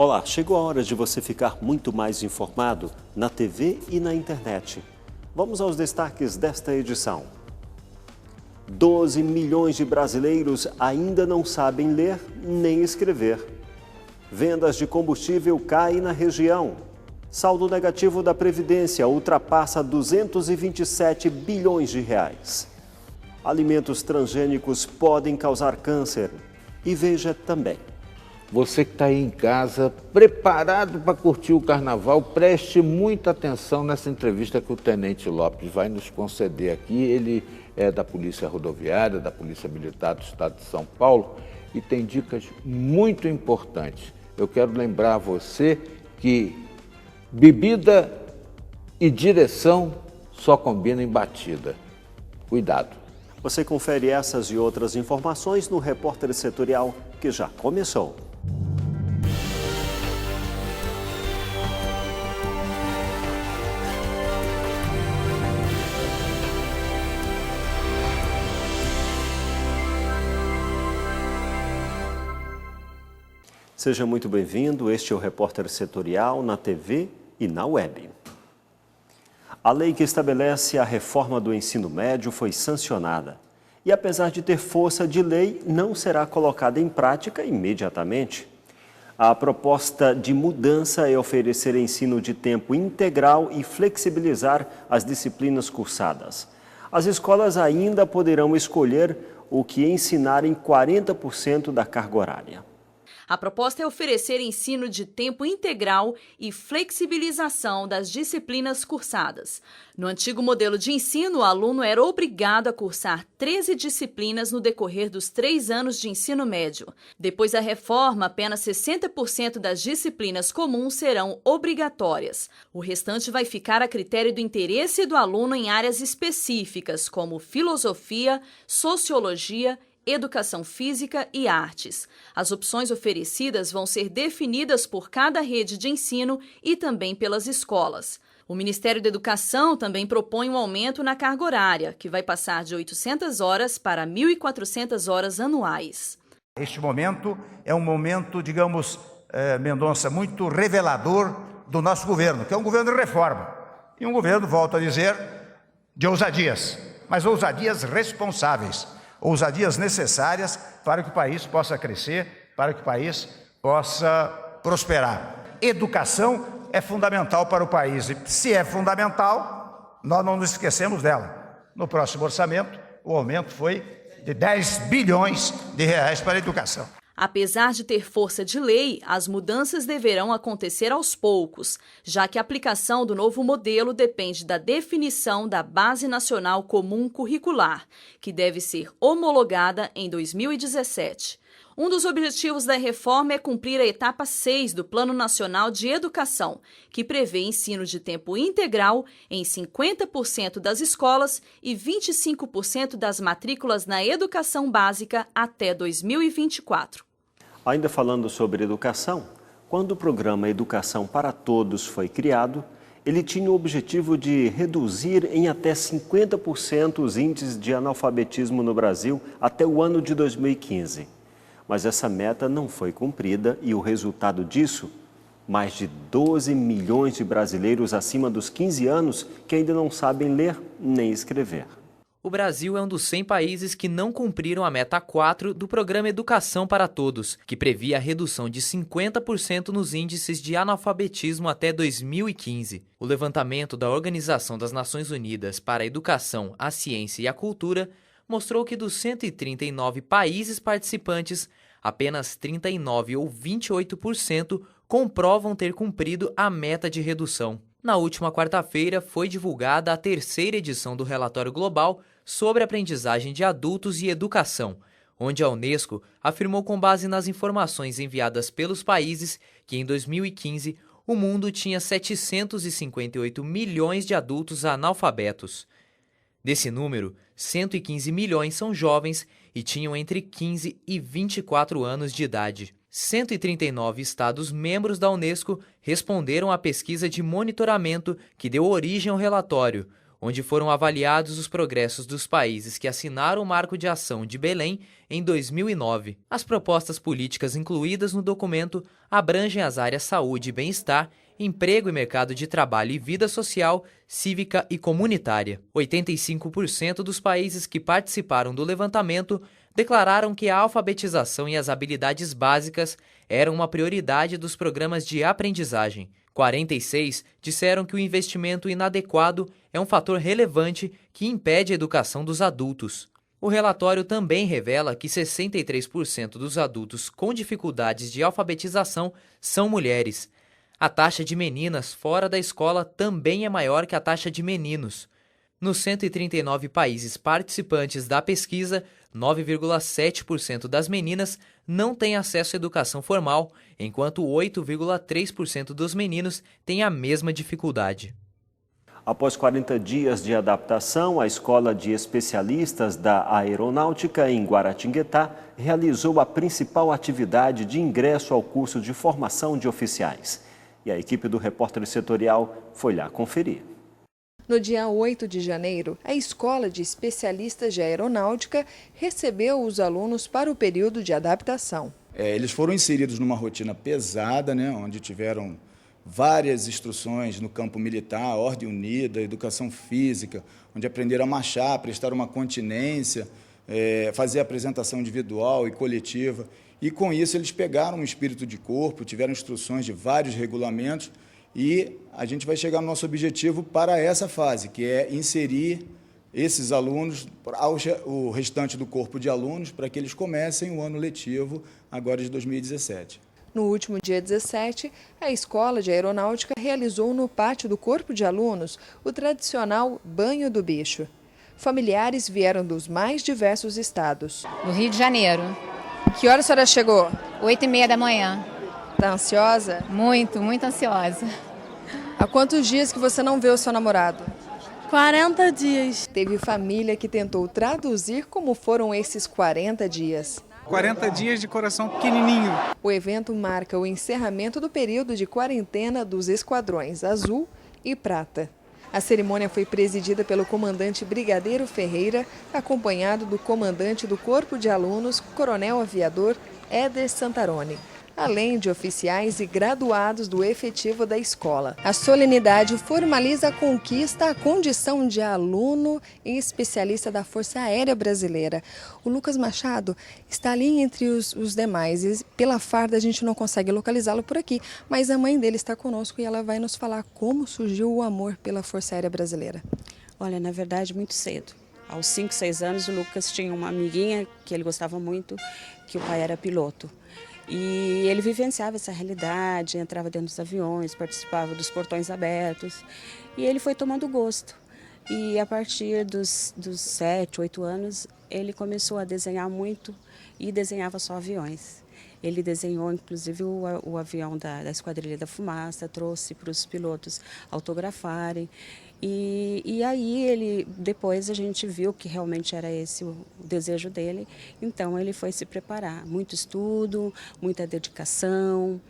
Olá, chegou a hora de você ficar muito mais informado na TV e na internet. Vamos aos destaques desta edição. 12 milhões de brasileiros ainda não sabem ler nem escrever. Vendas de combustível caem na região. Saldo negativo da Previdência ultrapassa 227 bilhões de reais. Alimentos transgênicos podem causar câncer. E veja também. Você que está aí em casa, preparado para curtir o carnaval, preste muita atenção nessa entrevista que o Tenente Lopes vai nos conceder aqui. Ele é da Polícia Rodoviária, da Polícia Militar do Estado de São Paulo e tem dicas muito importantes. Eu quero lembrar a você que bebida e direção só combinam em batida. Cuidado. Você confere essas e outras informações no Repórter Setorial, que já começou. Seja muito bem-vindo, este é o Repórter Setorial na TV e na web. A lei que estabelece a reforma do ensino médio foi sancionada e, apesar de ter força de lei, não será colocada em prática imediatamente. A proposta de mudança é oferecer ensino de tempo integral e flexibilizar as disciplinas cursadas. As escolas ainda poderão escolher o que ensinar em 40% da carga horária. A proposta é oferecer ensino de tempo integral e flexibilização das disciplinas cursadas. No antigo modelo de ensino, o aluno era obrigado a cursar 13 disciplinas no decorrer dos 3 anos de ensino médio. Depois da reforma, apenas 60% das disciplinas comuns serão obrigatórias. O restante vai ficar a critério do interesse do aluno em áreas específicas, como filosofia, sociologia, educação física e artes. As opções oferecidas vão ser definidas por cada rede de ensino e também pelas escolas. O Ministério da Educação também propõe um aumento na carga horária, que vai passar de 800 horas para 1.400 horas anuais. Este momento é um momento, digamos, Mendonça, muito revelador do nosso governo, que é um governo de reforma. E um governo, volto a dizer, de ousadias, mas ousadias responsáveis. Ousadias necessárias para que o país possa crescer, para que o país possa prosperar. Educação é fundamental para o país e, se é fundamental, nós não nos esquecemos dela. No próximo orçamento, o aumento foi de 10 bilhões de reais para a educação. Apesar de ter força de lei, as mudanças deverão acontecer aos poucos, já que a aplicação do novo modelo depende da definição da Base Nacional Comum Curricular, que deve ser homologada em 2017. Um dos objetivos da reforma é cumprir a etapa 6 do Plano Nacional de Educação, que prevê ensino de tempo integral em 50% das escolas e 25% das matrículas na educação básica até 2024. Ainda falando sobre educação, quando o programa Educação para Todos foi criado, ele tinha o objetivo de reduzir em até 50% os índices de analfabetismo no Brasil até o ano de 2015. Mas essa meta não foi cumprida e o resultado disso, mais de 12 milhões de brasileiros acima dos 15 anos que ainda não sabem ler nem escrever. O Brasil é um dos 100 países que não cumpriram a meta 4 do Programa Educação para Todos, que previa a redução de 50% nos índices de analfabetismo até 2015. O levantamento da Organização das Nações Unidas para a Educação, a Ciência e a Cultura mostrou que dos 139 países participantes, apenas 39 ou 28% comprovam ter cumprido a meta de redução. Na última quarta-feira, foi divulgada a 3ª edição do Relatório Global sobre Aprendizagem de Adultos e Educação, onde a Unesco afirmou, com base nas informações enviadas pelos países, que em 2015 o mundo tinha 758 milhões de adultos analfabetos. Desse número, 115 milhões são jovens e tinham entre 15 e 24 anos de idade. 139 Estados-membros da Unesco responderam à pesquisa de monitoramento que deu origem ao relatório, onde foram avaliados os progressos dos países que assinaram o Marco de Ação de Belém em 2009. As propostas políticas incluídas no documento abrangem as áreas saúde e bem-estar, emprego e mercado de trabalho e vida social, cívica e comunitária. 85% dos países que participaram do levantamento declararam que a alfabetização e as habilidades básicas eram uma prioridade dos programas de aprendizagem. 46% disseram que o investimento inadequado é um fator relevante que impede a educação dos adultos. O relatório também revela que 63% dos adultos com dificuldades de alfabetização são mulheres. A taxa de meninas fora da escola também é maior que a taxa de meninos. Nos 139 países participantes da pesquisa, 9,7% das meninas não têm acesso à educação formal, enquanto 8,3% dos meninos têm a mesma dificuldade. Após 40 dias de adaptação, a Escola de Especialistas da Aeronáutica em Guaratinguetá realizou a principal atividade de ingresso ao curso de formação de oficiais. E a equipe do Repórter Setorial foi lá conferir. No dia 8 de janeiro, a Escola de Especialistas de Aeronáutica recebeu os alunos para o período de adaptação. Eles foram inseridos numa rotina pesada, onde tiveram várias instruções no campo militar, ordem unida, educação física, onde aprenderam a marchar, prestar uma continência, fazer apresentação individual e coletiva. E com isso eles pegaram um espírito de corpo, tiveram instruções de vários regulamentos e a gente vai chegar no nosso objetivo para essa fase, que é inserir esses alunos, o restante do corpo de alunos, para que eles comecem o ano letivo agora de 2017. No último dia 17, a Escola de Aeronáutica realizou no pátio do corpo de alunos o tradicional banho do bicho. Familiares vieram dos mais diversos estados. Do Rio de Janeiro. Que hora a senhora chegou? 8h30 da manhã. Tá ansiosa? Muito, muito ansiosa. Há quantos dias que você não vê o seu namorado? 40 dias. Teve família que tentou traduzir como foram esses 40 dias. 40 dias de coração pequenininho. O evento marca o encerramento do período de quarentena dos esquadrões Azul e Prata. A cerimônia foi presidida pelo comandante Brigadeiro Ferreira, acompanhado do comandante do Corpo de Alunos, Coronel Aviador Éder Santarone, além de oficiais e graduados do efetivo da escola. A solenidade formaliza a conquista à condição de aluno e especialista da Força Aérea Brasileira. O Lucas Machado está ali entre os demais e pela farda a gente não consegue localizá-lo por aqui, mas a mãe dele está conosco e ela vai nos falar como surgiu o amor pela Força Aérea Brasileira. Olha, na verdade, muito cedo. Aos 5, 6 anos, o Lucas tinha uma amiguinha que ele gostava muito, que o pai era piloto. E ele vivenciava essa realidade, entrava dentro dos aviões, participava dos portões abertos. E ele foi tomando gosto. E a partir dos 7, 8 anos, ele começou a desenhar muito e desenhava só aviões. Ele desenhou, inclusive, o avião da Esquadrilha da Fumaça, trouxe para os pilotos autografarem. E aí, depois a gente viu que realmente era esse o desejo dele, então ele foi se preparar. Muito estudo, muita dedicação,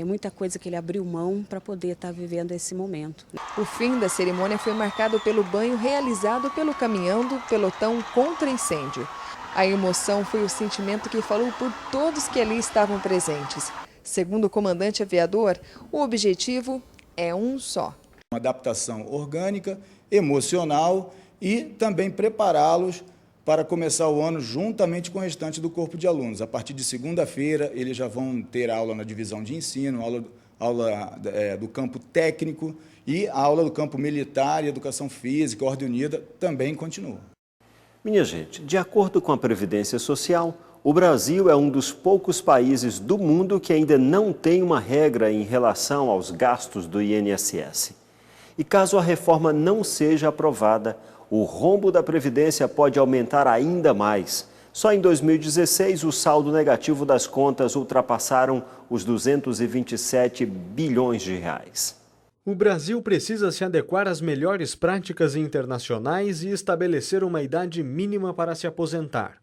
muita coisa que ele abriu mão para poder estar vivendo esse momento. O fim da cerimônia foi marcado pelo banho realizado pelo caminhão do pelotão contra incêndio. A emoção foi o sentimento que falou por todos que ali estavam presentes. Segundo o comandante aviador, o objetivo é um só. Uma adaptação orgânica, emocional e também prepará-los para começar o ano juntamente com o restante do corpo de alunos. A partir de segunda-feira, eles já vão ter aula na divisão de ensino, aula do campo técnico e a aula do campo militar e educação física, ordem unida, também continua. Minha gente, de acordo com a Previdência Social, o Brasil é um dos poucos países do mundo que ainda não tem uma regra em relação aos gastos do INSS. E caso a reforma não seja aprovada, o rombo da Previdência pode aumentar ainda mais. Só em 2016, o saldo negativo das contas ultrapassaram os 227 bilhões de reais. O Brasil precisa se adequar às melhores práticas internacionais e estabelecer uma idade mínima para se aposentar.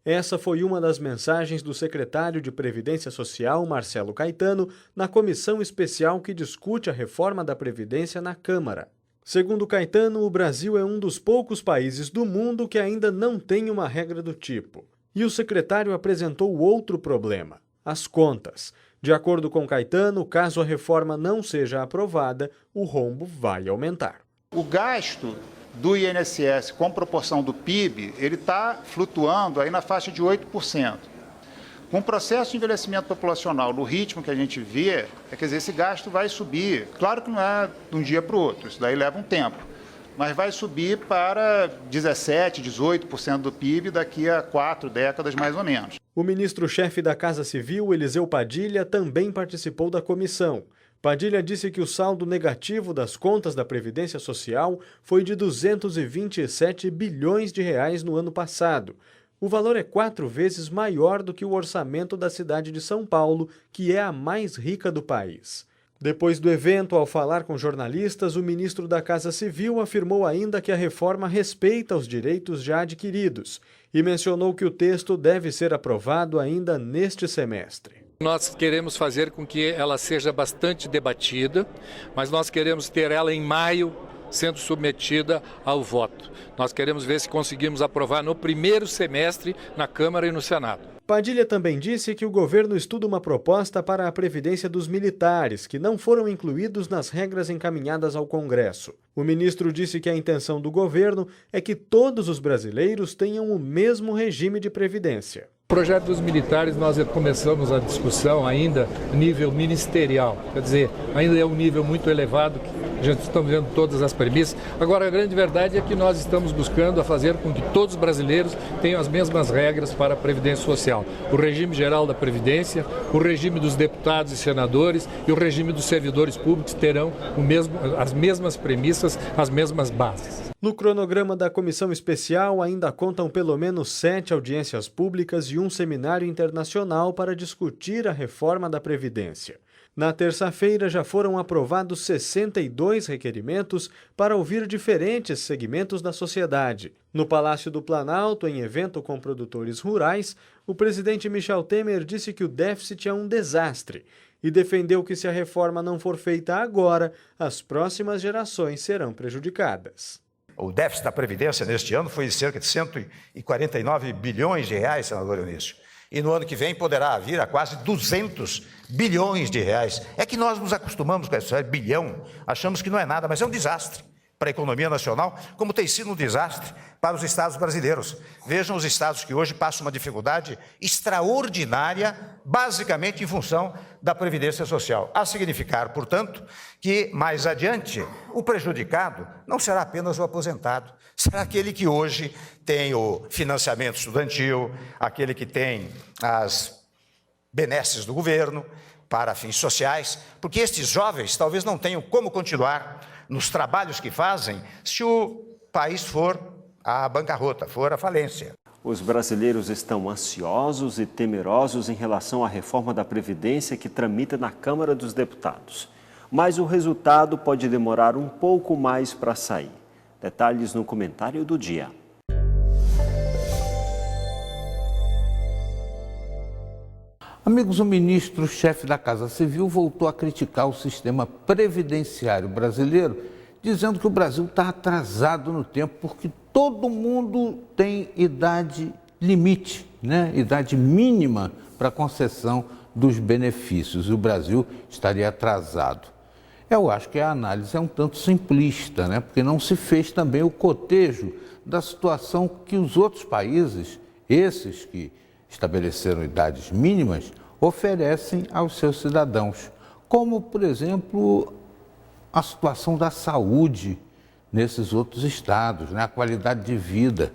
Essa foi uma das mensagens do secretário de Previdência Social, Marcelo Caetano, na comissão especial que discute a reforma da Previdência na Câmara. Segundo Caetano, o Brasil é um dos poucos países do mundo que ainda não tem uma regra do tipo. E o secretário apresentou outro problema: as contas. De acordo com Caetano, caso a reforma não seja aprovada, o rombo vai aumentar. O gasto do INSS com proporção do PIB, ele está flutuando aí na faixa de 8%. Com o processo de envelhecimento populacional, no ritmo que a gente vê, quer dizer, esse gasto vai subir. Claro que não é de um dia para o outro, isso daí leva um tempo. Mas vai subir para 17%, 18% do PIB daqui a 4 décadas, mais ou menos. O ministro-chefe da Casa Civil, Eliseu Padilha, também participou da comissão. Padilha disse que o saldo negativo das contas da Previdência Social foi de 227 bilhões de reais no ano passado. O valor é 4 vezes maior do que o orçamento da cidade de São Paulo, que é a mais rica do país. Depois do evento, ao falar com jornalistas, o ministro da Casa Civil afirmou ainda que a reforma respeita os direitos já adquiridos e mencionou que o texto deve ser aprovado ainda neste semestre. Nós queremos fazer com que ela seja bastante debatida, mas nós queremos ter ela em maio sendo submetida ao voto. Nós queremos ver se conseguimos aprovar no primeiro semestre na Câmara e no Senado. Padilha também disse que o governo estuda uma proposta para a previdência dos militares, que não foram incluídos nas regras encaminhadas ao Congresso. O ministro disse que a intenção do governo é que todos os brasileiros tenham o mesmo regime de previdência. O projeto dos militares, nós começamos a discussão ainda a nível ministerial, quer dizer, ainda é um nível muito elevado, a gente está vendo todas as premissas. Agora, a grande verdade é que nós estamos buscando a fazer com que todos os brasileiros tenham as mesmas regras para a Previdência Social. O regime geral da Previdência, o regime dos deputados e senadores e o regime dos servidores públicos terão as mesmas premissas, as mesmas bases. No cronograma da comissão especial ainda contam pelo menos 7 audiências públicas e um seminário internacional para discutir a reforma da Previdência. Na terça-feira já foram aprovados 62 requerimentos para ouvir diferentes segmentos da sociedade. No Palácio do Planalto, em evento com produtores rurais, o presidente Michel Temer disse que o déficit é um desastre e defendeu que se a reforma não for feita agora, as próximas gerações serão prejudicadas. O déficit da Previdência neste ano foi de cerca de 149 bilhões de reais, senador Eunício. E no ano que vem poderá vir a quase 200 bilhões de reais. É que nós nos acostumamos com esse bilhão, achamos que não é nada, mas é um desastre para a economia nacional, como tem sido um desastre para os estados brasileiros. Vejam os estados que hoje passam uma dificuldade extraordinária, basicamente em função da Previdência Social. A significar, portanto, que mais adiante o prejudicado não será apenas o aposentado, será aquele que hoje tem o financiamento estudantil, aquele que tem as benesses do governo para fins sociais, porque estes jovens talvez não tenham como continuar nos trabalhos que fazem se o país for à bancarrota, for à falência. Os brasileiros estão ansiosos e temerosos em relação à reforma da Previdência que tramita na Câmara dos Deputados. Mas o resultado pode demorar um pouco mais para sair. Detalhes no comentário do dia. Amigos, o ministro-chefe da Casa Civil voltou a criticar o sistema previdenciário brasileiro, dizendo que o Brasil está atrasado no tempo porque todo mundo tem idade limite, né? Idade mínima para concessão dos benefícios. O Brasil estaria atrasado. Eu acho que a análise é um tanto simplista, né? Porque não se fez também o cotejo da situação que os outros países, esses que estabeleceram idades mínimas, oferecem aos seus cidadãos, como, por exemplo, a situação da saúde nesses outros estados, né? A qualidade de vida.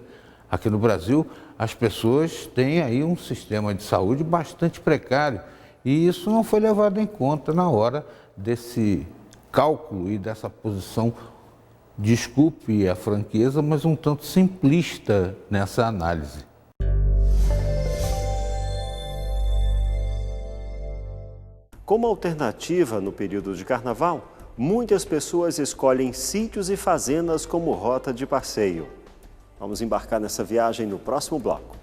Aqui no Brasil, as pessoas têm aí um sistema de saúde bastante precário e isso não foi levado em conta na hora desse cálculo e dessa posição, desculpe a franqueza, mas um tanto simplista nessa análise. Como alternativa no período de carnaval, muitas pessoas escolhem sítios e fazendas como rota de passeio. Vamos embarcar nessa viagem no próximo bloco.